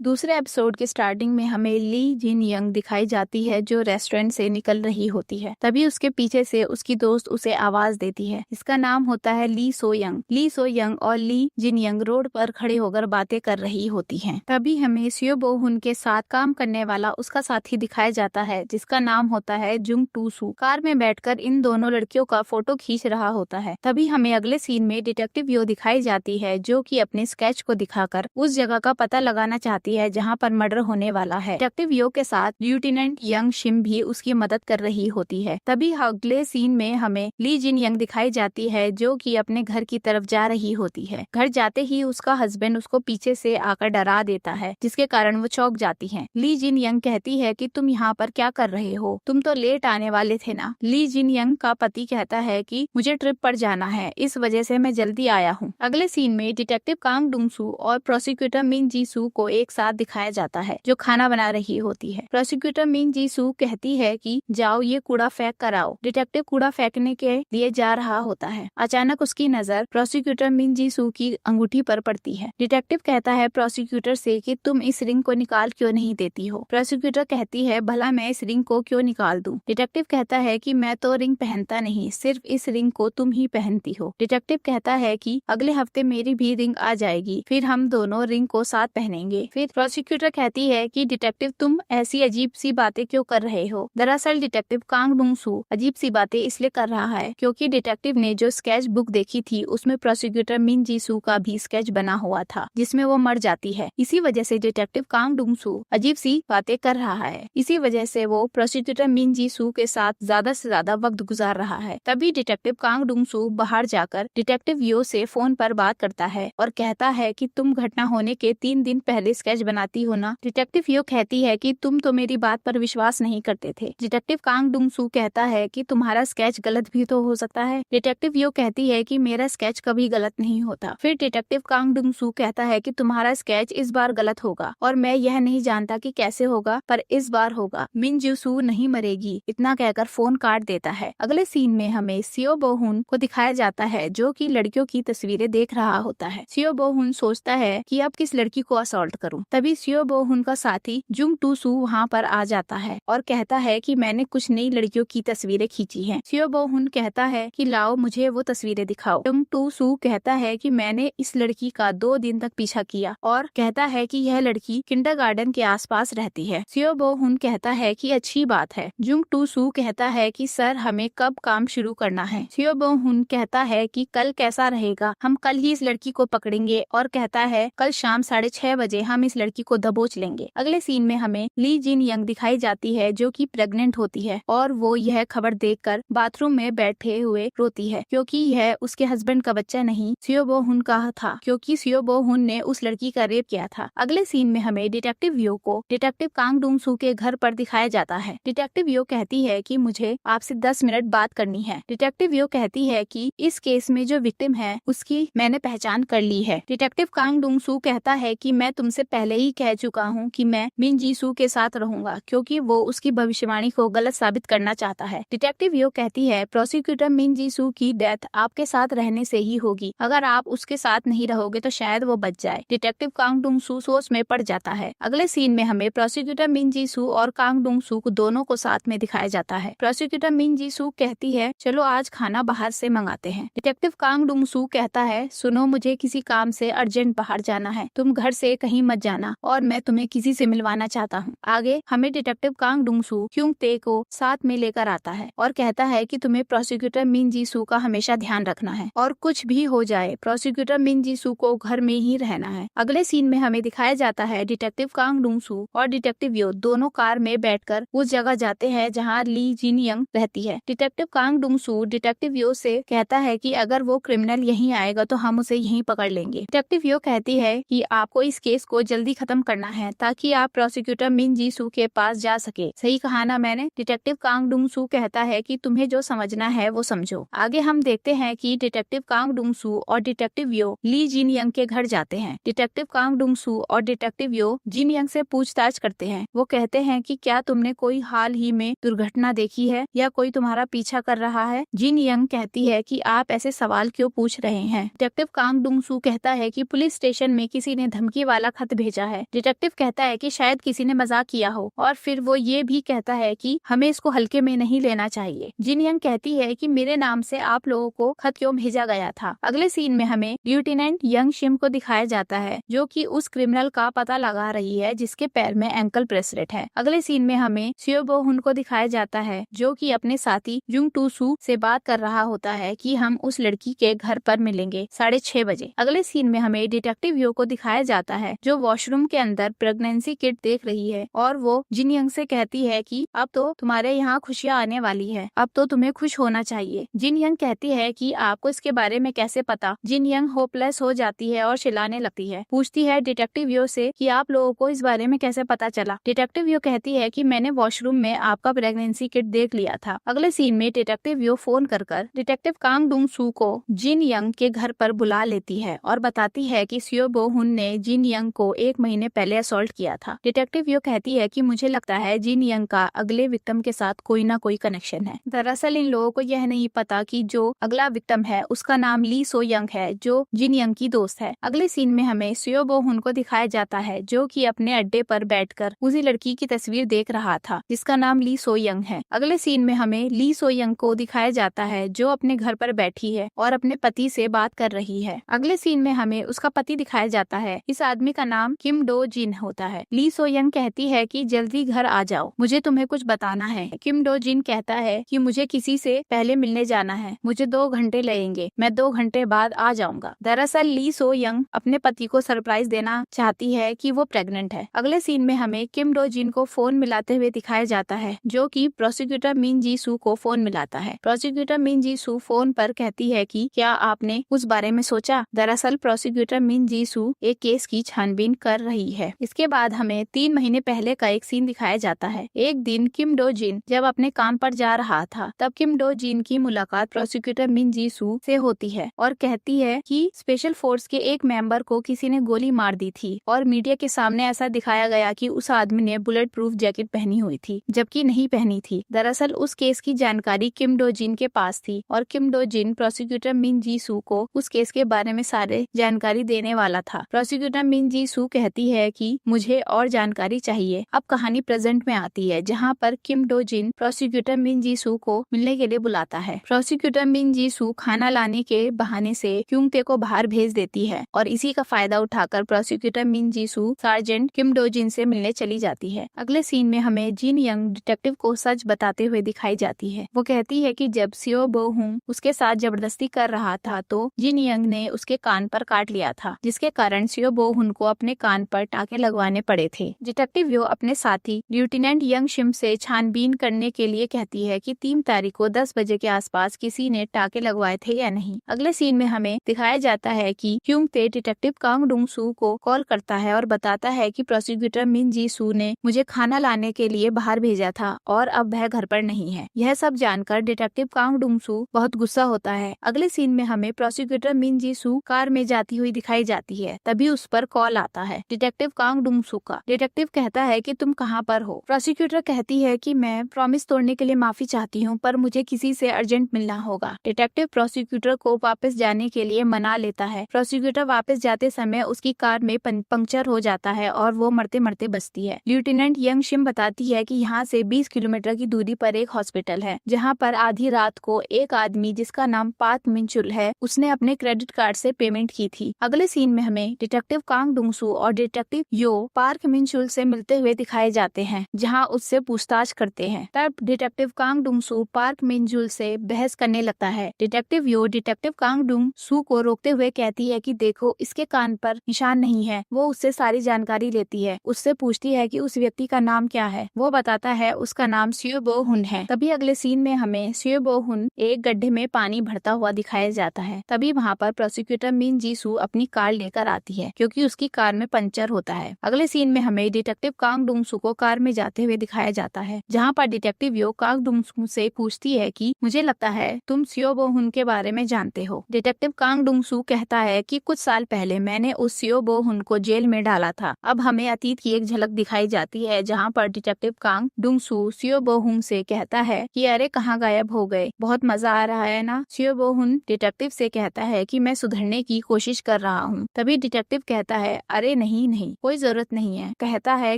दूसरे एपिसोड के स्टार्टिंग में हमें ली जिन यंग दिखाई जाती है जो रेस्टोरेंट से निकल रही होती है। तभी उसके पीछे से उसकी दोस्त उसे आवाज देती है। इसका नाम होता है ली सो यंग। ली सो यंग और ली जिन यंग रोड पर खड़े होकर बातें कर रही होती हैं। तभी हमें सियो बो हुन के साथ काम करने वाला उसका साथी दिखाया जाता है जिसका नाम होता है जुंग टू सू। कार में बैठकर इन दोनों लड़कियों का फोटो खींच रहा होता है। तभी हमें अगले सीन में डिटेक्टिव यो दिखाई जाती है जो कि अपने स्केच को दिखाकर उस जगह का पता लगाना चाहती है जहाँ पर मर्डर होने वाला है। डिटेक्टिव यो के साथ लेफ्टिनेंट यंग शिम भी उसकी मदद कर रही होती है। तभी अगले सीन में हमें ली जिन यंग दिखाई जाती है जो कि अपने घर की तरफ जा रही होती है। घर जाते ही उसका हस्बैंड उसको पीछे से आकर डरा देता है जिसके कारण वो चौंक जाती है। ली जिन यंग कहती है कि तुम यहाँ पर क्या कर रहे हो, तुम तो लेट आने वाले थे ना। ली जिन यंग का पति कहता है कि मुझे ट्रिप पर जाना है, इस वजह से मैं जल्दी आया हूँ। अगले सीन में डिटेक्टिव कांग डुंग सू और प्रोसिक्यूटर मिंग जी सू को एक साथ दिखाया जाता है जो खाना बना रही होती है। प्रोसिक्यूटर मिंग जी सू कहती है कि जाओ ये कूड़ा फेंक कर आओ। डिटेक्टिव कूड़ा फेंकने के लिए जा रहा होता है। अचानक उसकी नजर प्रोसिक्यूटर मिंग जी सू की अंगूठी पर पड़ती है। डिटेक्टिव कहता है प्रोसिक्यूटर से कि तुम इस रिंग को निकाल क्यों नहीं देती हो। प्रोसिक्यूटर कहती है भला मैं इस रिंग को क्यों निकाल दूं। डिटेक्टिव कहता है कि मैं तो रिंग पहनता नहीं, सिर्फ इस रिंग को तुम ही पहनती हो। डिटेक्टिव कहता है कि अगले हफ्ते मेरी भी रिंग आ जाएगी, फिर हम दोनों रिंग को साथ पहनेंगे। फिर प्रोसिक्यूटर कहती है कि डिटेक्टिव तुम ऐसी अजीब सी बातें क्यों कर रहे हो। दरअसल डिटेक्टिव कांग डुंग सू अजीब सी बातें इसलिए कर रहा है क्योंकि डिटेक्टिव ने जो स्केच बुक देखी थी उसमें प्रोसिक्यूटर मिंग जी सू का भी स्केच बना हुआ था जिसमें वो मर जाती है। इसी वजह से डिटेक्टिव कांग डुंग सू अजीब सी बातें कर रहा है। इसी वजह से वो प्रोसिक्यूटर मिंग जी सू के साथ ज्यादा से ज्यादा वक्त गुजार रहा है। तभी डिटेक्टिव कांग डुंग सू बाहर जाकर डिटेक्टिव यो से फोन पर बात करता है और कहता है कि तुम घटना होने के 3 दिन पहले स्केच बनाती हो ना। डिटेक्टिव यो कहती है कि तुम तो मेरी बात पर विश्वास नहीं करते थे। डिटेक्टिव कांग डुंग सू कहता है कि तुम्हारा स्केच गलत भी तो हो सकता है। डिटेक्टिव यो कहती है कि मेरा स्केच कभी गलत नहीं होता। फिर डिटेक्टिव कांग डुंग सू कहता है कि तुम्हारा स्केच इस बार गलत होगा और मैं यह नहीं जानता कि कैसे होगा, पर इस बार होगा। मिन जी सू नहीं मरेगी। इतना कहकर फोन काट देता है। अगले सीन में हमें सियो बो हुन को दिखाया जाता है जो कि लड़कियों की तस्वीरें देख रहा होता है। सियो बो हुन सोचता है कि अब किस लड़की को असॉल्ट करूं। तभी सियो बो हुन का साथी जुंग टू सू वहाँ पर आ जाता है और कहता है कि मैंने कुछ नई लड़कियों की तस्वीरें खींची हैं। सियो बो हुन कहता है कि लाओ मुझे वो तस्वीरें दिखाओ। जुंग टू सू कहता है कि मैंने इस लड़की का 2 दिन तक पीछा किया और कहता है कि यह लड़की किंडरगार्टन के आसपास रहती है। सियो बो हुन कहता है कि अच्छी बात है। जुंग टू सू कहता है कि सर हमें कब काम शुरू करना है। सियो बो हुन कहता है कि कल कैसा रहेगा, हम कल ही इस लड़की को पकड़ेंगे और कहता है कल शाम 6:30 बजे हम इस लड़की को दबोच लेंगे। अगले सीन में हमें ली जिन यंग दिखाई जाती है जो कि प्रेग्नेंट होती है और वो यह खबर देखकर बाथरूम में बैठे हुए रोती है क्योंकि यह उसके हस्बैंड का बच्चा नहीं सियो बो हुन का था, क्योंकि सियो बो हुन ने उस लड़की का रेप किया था। अगले सीन में हमें डिटेक्टिव यो को डिटेक्टिव कांग डुंग सू के घर पर दिखाया जाता है। डिटेक्टिव यो कहती है कि मुझे आपसे 10 मिनट बात करनी है। डिटेक्टिव यो कहती है कि इस केस में जो विक्टिम है उसकी मैंने पहचान कर ली है। डिटेक्टिव कांग डुंग सू कहता है कि मैं तुमसे पहले ही कह चुका हूँ कि मैं मिन जी सू के साथ रहूंगा क्योंकि वो उसकी भविष्यवाणी को गलत साबित करना चाहता है। डिटेक्टिव यो कहती है प्रोसिक्यूटर मिन जी सू की डेथ आपके साथ रहने से ही होगी, अगर आप उसके साथ नहीं रहोगे तो शायद वो बच जाए। डिटेक्टिव कांग डुंग सू सोच में पड़ जाता है। अगले सीन में हमें प्रोसिक्यूटर मिन जी सू और कांग डुंग सू को दोनों को साथ में दिखाया जाता है। प्रोसिक्यूटर मिन जी सू कहती है चलो आज खाना बाहर से मंगाते हैं। डिटेक्टिव कांग डुंग सू कहता है सुनो मुझे किसी काम से अर्जेंट बाहर जाना है, तुम घर से कहीं मत जाना और मैं तुम्हें किसी से मिलवाना चाहता हूँ। आगे हमें डिटेक्टिव कांग डुंग सू क्योंग ते को साथ में लेकर आता है और कहता है कि तुम्हें प्रोसिक्यूटर मिन जी सू का हमेशा ध्यान रखना है और कुछ भी हो जाए प्रोसिक्यूटर मिन जी सू को घर में ही रहना है। अगले सीन में हमें दिखाया जाता है डिटेक्टिव कांग डुंग सू और डिटेक्टिव यो दोनों कार में बैठकर उस जगह जाते हैं जहाँ ली जिन यंग रहती है। डिटेक्टिव कांग डुंग सू डिटेक्टिव यो से कहता है कि अगर वो क्रिमिनल यहीं आएगा तो हम उसे यहीं पकड़ लेंगे। डिटेक्टिव यो कहती है कि आपको इस केस को जल्दी खत्म करना है ताकि आप प्रोसिक्यूटर मिन जी सू के पास जा सके। सही कहा ना मैंने। डिटेक्टिव कांग डुंग सू कहता है कि तुम्हें जो समझना है वो समझो। आगे हम देखते हैं कि डिटेक्टिव कांग डुंग सू और डिटेक्टिव यो ली जिन यंग के घर जाते हैं। डिटेक्टिव कांग डुंग सू और डिटेक्टिव यो जिन यंग से पूछताछ करते हैं। वो कहते हैं कि क्या तुमने कोई हाल ही में दुर्घटना देखी है या कोई तुम्हारा पीछा कर रहा है। जिन यंग कहती है कि आप ऐसे सवाल क्यों पूछ रहे हैं। डिटेक्टिव कांग डुंग सू कहता है कि पुलिस स्टेशन में किसी ने धमकी वाला खत भेजा भेजा है। डिटेक्टिव कहता है कि शायद किसी ने मजाक किया हो और फिर वो ये भी कहता है कि हमें इसको हल्के में नहीं लेना चाहिए। जिन यंग कहती है कि मेरे नाम से आप लोगों को खत क्यों भेजा गया था। अगले सीन में हमें लेफ्टिनेंट यंग शिम को दिखाया जाता है जो कि उस क्रिमिनल का पता लगा रही है जिसके पैर में एंकल ब्रेसलेट है। अगले सीन में हमें सियो बो हुन को दिखाया जाता है जो कि अपने साथी युंग टू सू से बात कर रहा होता है कि हम उस लड़की के घर पर मिलेंगे 6:30 बजे। अगले सीन में हमें डिटेक्टिव यो को दिखाया जाता है जो वॉशरूम के अंदर प्रेगनेंसी किट देख रही है और वो जिन यंग से कहती है कि अब तो तुम्हारे यहाँ खुशियाँ आने वाली है, अब तो तुम्हें खुश होना चाहिए। जिन यंग कहती है कि आपको इसके बारे में कैसे पता। जिन यंग होपलेस हो जाती है और चिल्लाने लगती है। पूछती है डिटेक्टिव यो से कि आप लोगों को इस बारे में कैसे पता चला। डिटेक्टिव यो कहती है कि मैंने वॉशरूम में आपका प्रेगनेंसी किट देख लिया था। अगले सीन में डिटेक्टिव यो फोन कर डिटेक्टिव कांग डुंग सू को जिन यंग के घर पर बुला लेती है और बताती है कि सियो बो हुन ने जिन यंग को 1 महीने पहले असॉल्ट किया था। डिटेक्टिव यो कहती है कि मुझे लगता है जिन यंग का अगले विक्टिम के साथ कोई ना कोई कनेक्शन है। दरअसल इन लोगों को यह नहीं पता कि जो अगला विक्टिम है उसका नाम ली सो यंग है जो जिन यंग की दोस्त है। अगले सीन में हमें सियो बो हुन को दिखाया जाता है जो कि अपने अड्डे पर बैठकर उसी लड़की की तस्वीर देख रहा था जिसका नाम ली सो यंग है। अगले सीन में हमें ली सो यंग को दिखाया जाता है जो अपने घर पर बैठी है और अपने पति से बात कर रही है। अगले सीन में हमें उसका पति दिखाया जाता है। इस आदमी का नाम किम डो जिन होता है। ली सो यंग कहती है कि जल्दी घर आ जाओ, मुझे तुम्हें कुछ बताना है। किम डो जिन कहता है कि मुझे किसी से पहले मिलने जाना है, मुझे 2 घंटे लगेंगे, मैं 2 घंटे बाद आ जाऊंगा। दरअसल ली सो यंग अपने पति को सरप्राइज देना चाहती है कि वो प्रेग्नेंट है। अगले सीन में हमें किम डो जिन को फोन मिलाते हुए दिखाया जाता है जो कि प्रोसिक्यूटर मिन जी सू को फोन मिलाता है। प्रोसिक्यूटर मिन जी सू फोन पर कहती है कि क्या आपने उस बारे में सोचा। दरअसल प्रोसिक्यूटर मिन जी सू एक केस की छानबीन कर रही है। इसके बाद हमें 3 महीने पहले का एक सीन दिखाया जाता है। एक दिन किम डो जिन जब अपने काम पर जा रहा था तब किम डो जिन की मुलाकात प्रोसिक्यूटर मिन जी सू से होती है और कहती है कि स्पेशल फोर्स के एक मेंबर को किसी ने गोली मार दी थी और मीडिया के सामने ऐसा दिखाया गया कि उस आदमी ने बुलेट प्रूफ जैकेट पहनी हुई थी जबकि नहीं पहनी थी। दरअसल उस केस की जानकारी किम डो जिन के पास थी और किम डो जिन प्रोसिक्यूटर मिन जी सू को उस केस के बारे में सारे जानकारी देने वाला था। प्रोसिक्यूटर मिन जी सू कहती है कि मुझे और जानकारी चाहिए। अब कहानी प्रेजेंट में आती है जहाँ पर किम डो जिन प्रोसिक्यूटर मिन जी सू को मिलने के लिए बुलाता है। प्रोसिक्यूटर मिन जी सू खाना लाने के बहाने से क्यूंगते को बाहर भेज देती है और इसी का फायदा उठाकर प्रोसिक्यूटर मिन जी सू सार्जेंट किम डो जिन से मिलने चली जाती है। अगले सीन में हमें जिन यंग डिटेक्टिव को सच बताते हुए दिखाई जाती है। वो कहती है कि जब सियो बो हुन उसके साथ जबरदस्ती कर रहा था तो जिन यंग ने उसके कान पर काट लिया था जिसके कारण सियो बो हुन को अपने कान पर टाके लगवाने पड़े थे। डिटेक्टिव यो अपने साथी लेफ्टिनेंट यंग शिम से छानबीन करने के लिए कहती है कि 3 तारीख को 10 बजे के आसपास किसी ने टाके लगवाए थे या नहीं। अगले सीन में हमें दिखाया जाता है कि क्यूंगते डिटेक्टिव कांग डुंग सू को कॉल करता है और बताता है कि प्रोसिक्यूटर मिन जी सू ने मुझे खाना लाने के लिए बाहर भेजा था और अब वह घर पर नहीं है। यह सब जानकर डिटेक्टिव कांग डुंग सू बहुत गुस्सा होता है। अगले सीन में हमें प्रोसिक्यूटर मिन जी सू कार में जाती हुई दिखाई जाती है। तभी उस पर कॉल आता है डिटेक्टिव कांग डुंग सू का। डिटेक्टिव कहता है कि तुम कहाँ पर हो। प्रोसिक्यूटर कहती है कि मैं प्रॉमिस तोड़ने के लिए माफी चाहती हूँ पर मुझे किसी से अर्जेंट मिलना होगा। डिटेक्टिव प्रोसिक्यूटर को वापस जाने के लिए मना लेता है। प्रोसिक्यूटर वापस जाते समय उसकी कार में पंक्चर हो जाता है और वो मरते मरते बचती है। लेफ्टिनेंट यंग शिम बताती है कि यहाँ से 20 किलोमीटर की दूरी पर एक हॉस्पिटल है जहाँ पर आधी रात को एक आदमी जिसका नाम पार्क मिनचुल है उसने अपने क्रेडिट कार्ड से पेमेंट की थी। अगले सीन में हमें डिटेक्टिव कांग डुंग सू और डिटेक्टिव यो पार्क मिनचुल से मिलते हुए दिखाए जाते हैं जहाँ उससे पूछताछ करते हैं। तब डिटेक्टिव कांग डुंग सू पार्क मिनचुल से बहस करने लगता है। डिटेक्टिव यो डिटेक्टिव कांग डुंग सू को रोकते हुए कहती है कि देखो इसके कान पर निशान नहीं है। वो उससे सारी जानकारी लेती है। उससे पूछती है कि उस व्यक्ति का नाम क्या है। वो बताता है उसका नाम सियो बो हुन है। तभी अगले सीन में हमें सियो बो हुन एक गड्ढे में पानी भरता हुआ दिखाया जाता है। तभी वहाँ पर प्रोसिक्यूटर मिन जी सू अपनी कार लेकर आती है क्योंकि उसकी कार में पंचर होता है। अगले सीन में हमें डिटेक्टिव कांग डुंग सू को कार में जाते हुए दिखाया जाता है जहाँ पर डिटेक्टिव यो कांग डुंग सू से पूछती है कि मुझे लगता है तुम सियो बो हुन के बारे में जानते हो। डिटेक्टिव कांग डुंग सू कहता है कि कुछ साल पहले मैंने उस सियो बो हुन को जेल में डाला था। अब हमें अतीत की एक झलक दिखाई जाती है जहाँ पर डिटेक्टिव कांग डुंग सू सियो बो हुन से कहता है कि अरे कहाँ गायब हो गए, बहुत मजा आ रहा है ना। सियो बो हुन डिटेक्टिव से कहता है कि मैं सुधरने की कोशिश कर रहा हूँ। तभी डिटेक्टिव कहता है अरे कहते नहीं नहीं कोई जरूरत नहीं है। कहता है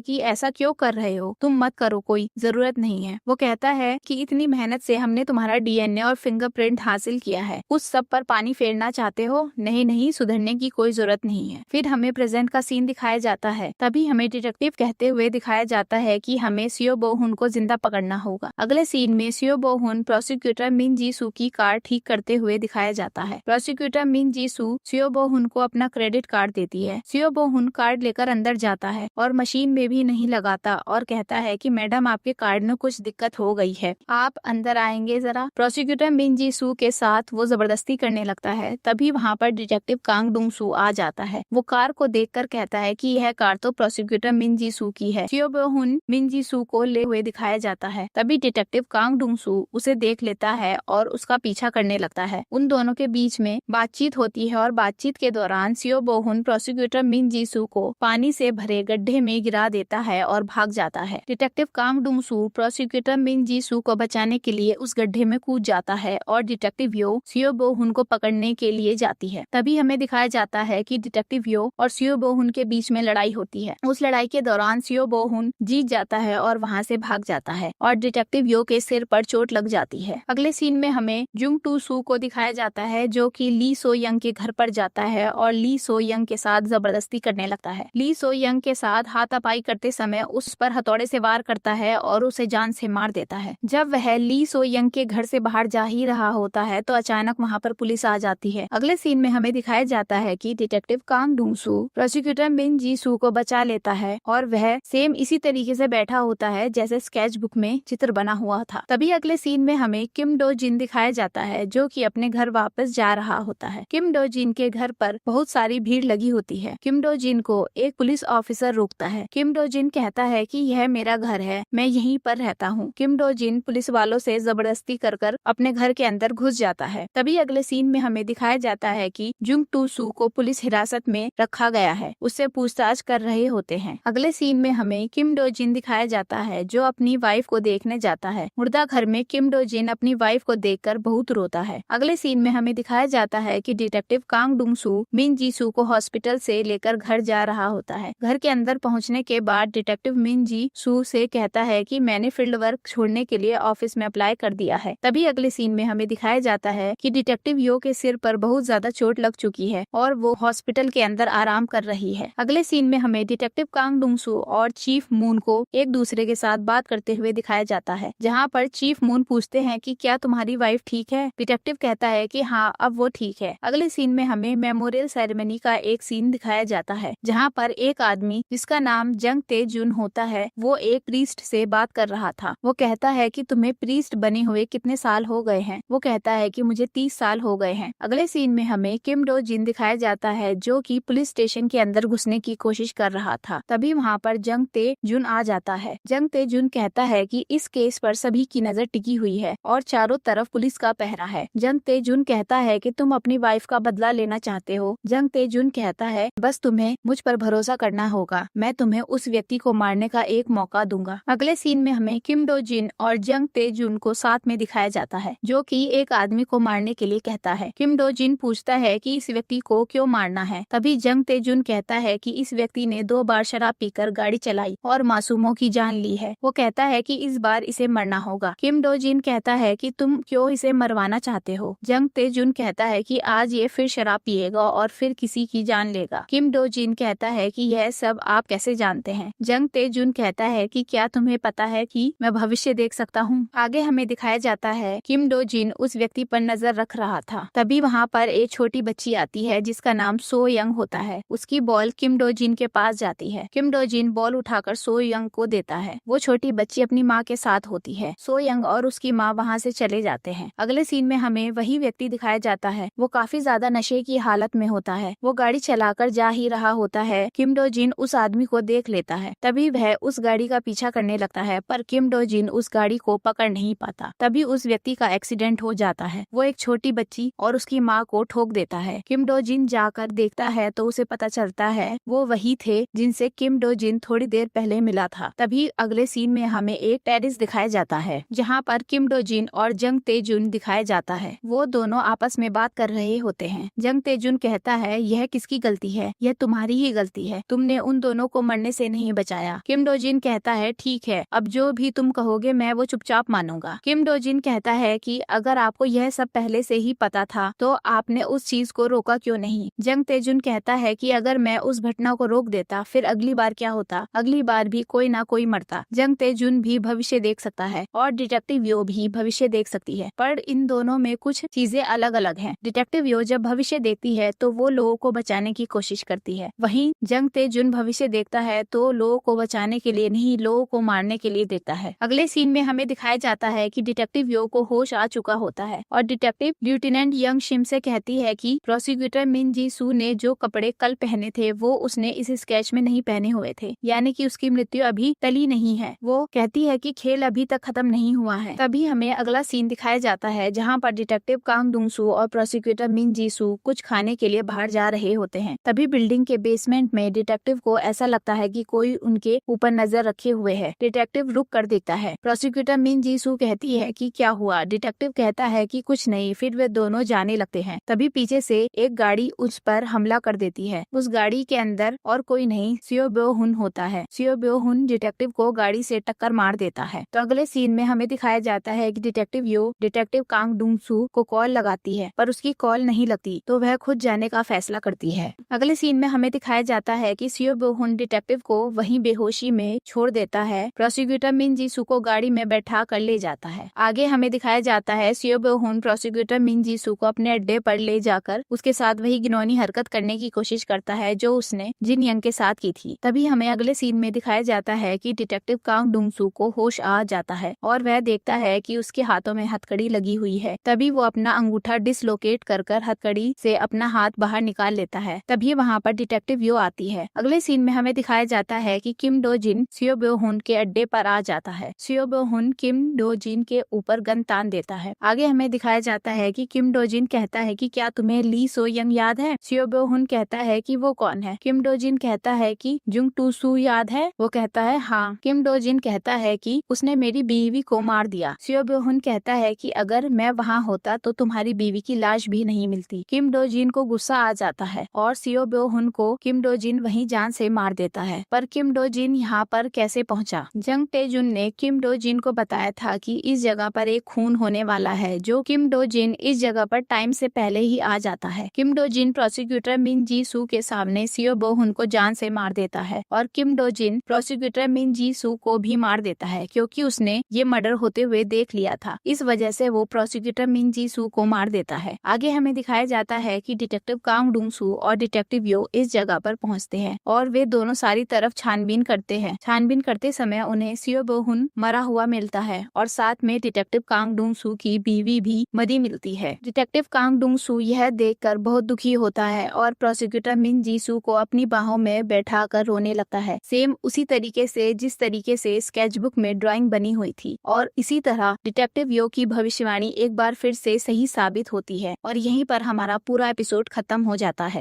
कि ऐसा क्यों कर रहे हो, तुम मत करो, कोई जरूरत नहीं है। वो कहता है कि इतनी मेहनत से हमने तुम्हारा डीएनए और फिंगरप्रिंट हासिल किया है, उस सब पर पानी फेरना चाहते हो? नहीं नहीं, सुधरने की कोई जरूरत नहीं है। फिर हमें प्रेजेंट का सीन दिखाया जाता है। तभी हमें डिटेक्टिव कहते हुए दिखाया जाता है कि हमें सियो बो-हुन को जिंदा पकड़ना होगा। अगले सीन में सियो बो-हुन प्रोसिक्यूटर मिन जी सू की कार ठीक करते हुए दिखाया जाता है। प्रोसिक्यूटर मिन जी सू सियो बो-हुन को अपना क्रेडिट कार्ड देती है। सियो बो-हुन कार्ड लेकर अंदर जाता है और मशीन में भी नहीं लगाता और कहता है कि मैडम आपके कार्ड में कुछ दिक्कत हो गई है, आप अंदर आएंगे जरा। प्रोसिक्यूटर मिन जी सू के साथ वो जबरदस्ती करने लगता है। तभी वहाँ पर डिटेक्टिव कांग डुंग सू आ जाता है। वो कार को देखकर कहता है कि यह कार तो प्रोसिक्यूटर मिन जी सू की है। सियो बो-हुन मिन जी सू को ले हुए दिखाया जाता है। तभी डिटेक्टिव कांग डुंग सू उसे देख लेता है और उसका पीछा करने लगता है। उन दोनों के बीच में बातचीत होती है और बातचीत के दौरान सियो बो-हुन प्रोसिक्यूटर मिन जी सू को पानी से भरे गड्ढे में गिरा देता है और भाग जाता है। डिटेक्टिव कांग डुंग सू प्रोसिक्यूटर मिन जी सू को बचाने के लिए उस गड्ढे में कूद जाता है और डिटेक्टिव यो सियो बो-हुन को पकड़ने के लिए जाती है। तभी हमें दिखाया जाता है कि डिटेक्टिव यो और सियो बो-हुन के बीच में लड़ाई होती है। उस लड़ाई के दौरान सियो बो-हुन जीत जाता है और वहाँ से भाग जाता है और डिटेक्टिव यो के सिर पर चोट लग जाती है। अगले सीन में हमें जुंग टू सू को दिखाया जाता है जो कि ली सो यंग के घर पर जाता है और ली सो यंग के साथ जबरदस्ती करने लगता है। ली सो यंग के साथ हाथापाई करते समय उस पर हथौड़े से वार करता है और उसे जान से मार देता है। जब वह ली सो यंग के घर से बाहर जा ही रहा होता है तो अचानक वहाँ पर पुलिस आ जाती है। अगले सीन में हमें दिखाया जाता है कि डिटेक्टिव कांग डुंग सू प्रोसिक्यूटर मिन जी सू को बचा लेता है और वह सेम इसी तरीके से बैठा होता है जैसे स्केच बुक में चित्र बना हुआ था। तभी अगले सीन में हमें किम डो जिन दिखाया जाता है जो कि अपने घर वापस जा रहा होता है। किम डो जिन के घर पर बहुत सारी भीड़ लगी होती है। किम डो जिन को एक पुलिस ऑफिसर रोकता है। किम डो जिन कहता है कि यह मेरा घर है, मैं यहीं पर रहता हूँ। किम डो जिन पुलिस वालों से जबरदस्ती कर अपने घर के अंदर घुस जाता है। तभी अगले सीन में हमें दिखाया जाता है कि जुंग टू सू को पुलिस हिरासत में रखा गया है, उससे पूछताछ कर रहे होते हैं। अगले सीन में हमें किम डो जिन दिखाया जाता है जो अपनी वाइफ को देखने जाता है। मुर्दा घर में किम डो जिन अपनी वाइफ को देखकर बहुत रोता है। अगले सीन में हमें दिखाया जाता है कि डिटेक्टिव कांग डुंग सू मिन जी सू को हॉस्पिटल से लेकर घर जा रहा होता है। घर के अंदर पहुंचने के बाद डिटेक्टिव मिन जी सू से कहता है कि मैंने फील्ड वर्क छोड़ने के लिए ऑफिस में अप्लाई कर दिया है। तभी अगले सीन में हमें दिखाया जाता है कि डिटेक्टिव यो के सिर पर बहुत ज्यादा चोट लग चुकी है और वो हॉस्पिटल के अंदर आराम कर रही है। अगले सीन में हमें डिटेक्टिव कांग डुंग सू और चीफ मून को एक दूसरे के साथ बात करते हुए दिखाया जाता है, जहाँ पर चीफ मून पूछते हैं कि क्या तुम्हारी वाइफ ठीक है। डिटेक्टिव कहता है कि हाँ, अब वो ठीक है। अगले सीन में हमें मेमोरियल सेरेमनी का एक सीन दिखाया जाता है, जहाँ पर एक आदमी जिसका नाम जंग ते जुन होता है वो एक प्रीस्ट से बात कर रहा था। वो कहता है कि तुम्हें प्रीस्ट बने हुए कितने साल हो गए हैं। वो कहता है कि मुझे 30 साल हो गए हैं। अगले सीन में हमें किम डो जिन दिखाया जाता है जो कि पुलिस स्टेशन के अंदर घुसने की कोशिश कर रहा था। तभी वहाँ पर जंग ते जुन आ जाता है। जंग ते जुन कहता है कि इस केस पर सभी की नजर टिकी हुई है और चारों तरफ पुलिस का पहरा है। जंग ते जुन कहता है कि तुम अपनी वाइफ का बदला लेना चाहते हो। जंग ते जुन कहता है बस तुम्हें मुझ पर भरोसा करना होगा, मैं तुम्हें उस व्यक्ति को मारने का एक मौका दूंगा। अगले सीन में हमें किम डो जिन और जंग ते जुन को साथ में दिखाया जाता है जो कि एक आदमी को मारने के लिए कहता है। किम डो जिन पूछता है कि इस व्यक्ति को क्यों मारना है। तभी जंग ते जुन कहता है कि इस व्यक्ति ने 2 बार शराब पीकर गाड़ी चलाई और मासूमों की जान ली है। वो कहता है कि इस बार इसे मरना होगा। किम डो जिन कहता है कि तुम क्यों इसे मरवाना चाहते हो। जंग ते जुन कहता है कि आज ये फिर शराब पिएगा और फिर किसी की जान लेगा। किम डो जिन कहता है कि यह सब आप कैसे जानते हैं। जंग ते जुन कहता है कि क्या तुम्हें पता है कि मैं भविष्य देख सकता हूँ। आगे हमें दिखाया जाता है किम डो जिन उस व्यक्ति पर नजर रख रहा था। तभी वहाँ पर एक छोटी बच्ची आती है जिसका नाम सो यंग होता है। उसकी बॉल किम डो जिन के पास जाती है। किम डो जिन बॉल उठाकर सो यंग को देता है। वो छोटी बच्ची अपनी माँ के साथ होती है। सो यंग और उसकी माँ वहाँ से चले जाते हैं। अगले सीन में हमें वही व्यक्ति दिखाया जाता है। वो काफी ज्यादा नशे की हालत में होता है। वो गाड़ी चलाकर जा ही रहा होता है। किम डो जिन उस आदमी को देख लेता है। तभी वह उस गाड़ी का पीछा करने लगता है, पर किम डो जिन उस गाड़ी को पकड़ नहीं पाता। तभी उस व्यक्ति का एक्सीडेंट हो जाता है। वो एक छोटी बच्ची और उसकी माँ को ठोक देता है। किम डो जिन जाकर देखता है तो उसे पता चलता है वो वही थे जिनसे किम डो जिन थोड़ी देर पहले मिला था। तभी अगले सीन में हमें एक टेरिस दिखाया जाता है जहाँ पर किम डो जिन और जंग ते जुन दिखाया जाता है। वो दोनों आपस में बात कर रहे होते हैं। जंग ते जुन कहता है यह किसकी गलती है, यह तुम्हारी तुम्हारी ही गलती है, तुमने उन दोनों को मरने से नहीं बचाया। किम डो जिन कहता है ठीक है, अब जो भी तुम कहोगे मैं वो चुपचाप मानूंगा। किम डो जिन कहता है कि अगर आपको यह सब पहले से ही पता था तो आपने उस चीज को रोका क्यों नहीं। जंग तेजुन कहता है कि अगर मैं उस घटना को रोक देता फिर अगली बार क्या होता, अगली बार भी कोई ना कोई मरता। जंग तेजुन भी भविष्य देख सकता है और डिटेक्टिव यो भी भविष्य देख सकती है, पर इन दोनों में कुछ चीजें अलग अलग हैं। डिटेक्टिव यो जब भविष्य देखती है तो वो लोगों को बचाने की कोशिश करती है, वहीं जंग तेजुन भविष्य देखता है तो लोगों को बचाने के लिए नहीं, लोगों को मारने के लिए देखता है। अगले सीन में हमें दिखाया जाता है कि डिटेक्टिव यो को होश आ चुका होता है और डिटेक्टिव लेफ्टिनेंट यंग शिम से कहती है कि प्रोसिक्यूटर मिन जी सू ने जो कपड़े कल पहने थे वो उसने इस स्केच में नहीं पहने हुए थे, यानी कि उसकी मृत्यु अभी टली नहीं है। वो कहती है कि खेल अभी तक खत्म नहीं हुआ है। तभी हमें अगला सीन दिखाया जाता है जहाँ पर डिटेक्टिव कांग डुंग सू और प्रोसिक्यूटर मिन जी सू कुछ खाने के लिए बाहर जा रहे होते हैं। तभी बिल्डिंग के बेसमेंट में डिटेक्टिव को ऐसा लगता है कि कोई उनके ऊपर नजर रखे हुए है। डिटेक्टिव रुक कर देखता है। प्रोसिक्यूटर मिन जी सू कहती है कि क्या हुआ। डिटेक्टिव कहता है कि कुछ नहीं, फिर वे दोनों जाने लगते हैं। तभी पीछे से एक गाड़ी उस पर हमला कर देती है। उस गाड़ी के अंदर और कोई नहीं, सियो ब्यो हुन होता है। सियो ब्यो हुन डिटेक्टिव को गाड़ी से टक्कर मार देता है। तो अगले सीन में हमें दिखाया जाता है कि डिटेक्टिव यो डिटेक्टिव कांग डुंग सू को कॉल लगाती है, पर उसकी कॉल नहीं लगती तो वह खुद जाने का फैसला करती है। अगले सीन में हमें दिखाया जाता है कि सियो ब्यो हुन डिटेक्टिव को वहीं बेहोशी में छोड़ देता है। प्रोसिक्यूटर मिन जी सू को गाड़ी में बैठा कर ले जाता है। आगे हमें दिखाया जाता है सियो ब्यो हुन प्रोसिक्यूटर मिन जी सू को अपने अड्डे पर ले जाकर उसके साथ वही घिनौनी हरकत करने की कोशिश करता है जो उसने जिन यंग के साथ की थी। तभी हमें अगले सीन में दिखाया जाता है कि डिटेक्टिव कांग डुंग सू को होश आ जाता है और वह देखता है कि उसके हाथों में हथकड़ी लगी हुई है। तभी वो अपना अंगूठा डिसलोकेट कर हथकड़ी से अपना हाथ बाहर निकाल लेता है। तभी वहाँ पर डिटेक्टिव यो आती है। अगले सीन में हमें दिखाया जाता है कि किम डो जिन सियो ब्यो हुन के अड्डे पर आ जाता है। सियो ब्यो हुन किम डो जिन के ऊपर गन तान देता है। आगे हमें दिखाया जाता है कि किम डो जिन कहता है कि क्या तुम्हें ली सो यंग याद है। सियो ब्यो हुन कहता है कि वो कौन है। किम डो जिन कहता है कि जुंग टू सू याद है। वो कहता है हाँ। किम डो जिन कहता है कि उसने मेरी बीवी को मार दिया। सियो ब्यो हुन कहता है कि अगर मैं वहाँ होता तो तुम्हारी बीवी की लाश भी नहीं मिलती। किम डो जिन को गुस्सा आ जाता है और सियो ब्यो हुन को किम डो जिन वहीं जान से मार देता है। पर किम डो जिन यहाँ पर कैसे पहुँचा। जंग तेजुन ने किम डो जिन को बताया था कि इस जगह पर एक खून होने वाला है, जो किम डो जिन इस जगह पर टाइम से पहले ही आ जाता है। किम डो जिन प्रोसिक्यूटर मिन जी सू के सामने सियो ब्यो हुन को जान से मार देता है और किम डो जिन प्रोसिक्यूटर मिन जी सू को भी मार देता है, क्योंकि उसने ये मर्डर होते हुए देख लिया था। इस वजह से वो प्रोसिक्यूटर मिन जी सू को मार देता है। आगे हमें दिखाया जाता है कि डिटेक्टिव कांग डुंग सू और डिटेक्टिव यो इस जगह पर पहुंचते हैं और वे दोनों सारी तरफ छानबीन करते हैं। छानबीन करते समय उन्हें सियो ब्यो हुन मरा हुआ मिलता है और साथ में डिटेक्टिव कांग डुंग सू की बीवी भी मरी मिलती है। डिटेक्टिव कांग डुंग सू यह देखकर बहुत दुखी होता है और प्रोसिक्यूटर मिन जी सू को अपनी बाहों में बैठा कर रोने लगता है, सेम उसी तरीके से जिस तरीके से स्केचबुक में ड्राइंग बनी हुई थी। और इसी तरह डिटेक्टिव यो की भविष्यवाणी एक बार फिर से सही साबित होती है और यहीं पर हमारा पूरा एपिसोड खत्म हो जाता है।